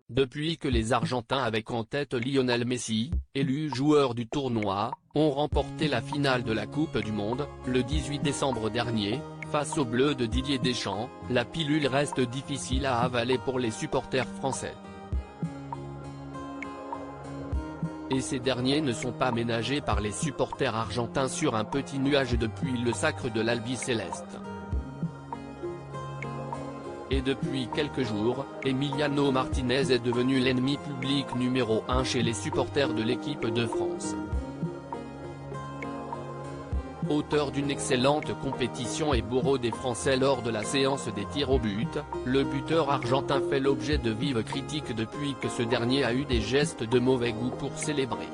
depuis que les Argentins avec en tête Lionel Messi, élu joueur du tournoi, ont remporté la finale de la Coupe du Monde, le 18 décembre dernier, face aux Bleus de Didier Deschamps, la pilule reste difficile à avaler pour les supporters français. Et ces derniers ne sont pas ménagés par les supporters argentins sur un petit nuage depuis le sacre de l'Albiceleste. Et depuis quelques jours, Emiliano Martinez est devenu l'ennemi public numéro 1 chez les supporters de l'équipe de France. Auteur d'une excellente compétition et bourreau des Français lors de la séance des tirs au but, le buteur argentin fait l'objet de vives critiques depuis que ce dernier a eu des gestes de mauvais goût pour célébrer.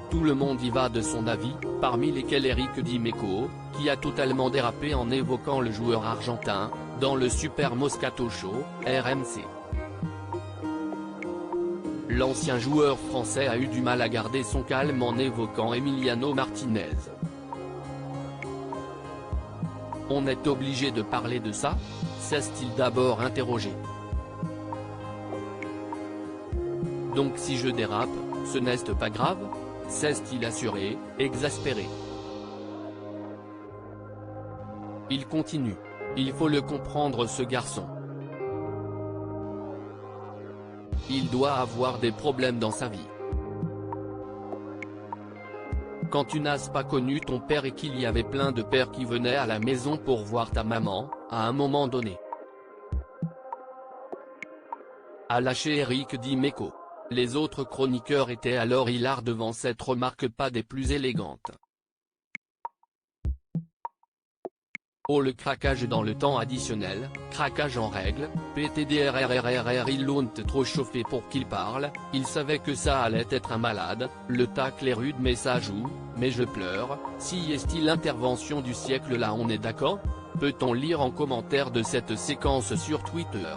Tout le monde y va de son avis, parmi lesquels Eric Dimeco, qui a totalement dérapé en évoquant le joueur argentin, dans le Super Moscato Show, RMC. L'ancien joueur français a eu du mal à garder son calme en évoquant Emiliano Martinez. On est obligé de parler de ça, s'est-il d'abord interrogé. Donc si je dérape, ce n'est pas grave, s'est-il assuré, exaspéré. Il continue. Il faut le comprendre ce garçon. Il doit avoir des problèmes dans sa vie. Quand tu n'as pas connu ton père et qu'il y avait plein de pères qui venaient à la maison pour voir ta maman, à un moment donné. A lâché Eric Dimeco. Les autres chroniqueurs étaient alors hilars devant cette remarque pas des plus élégantes. Oh le craquage dans le temps additionnel, craquage en règle, PTDRRRRR ils l'ont trop chauffé pour qu'il parle, il savait que ça allait être un malade, le tacle est rude mais ça joue, mais je pleure, si est-il l'intervention du siècle là on est d'accord? Peut-on lire en commentaire de cette séquence sur Twitter.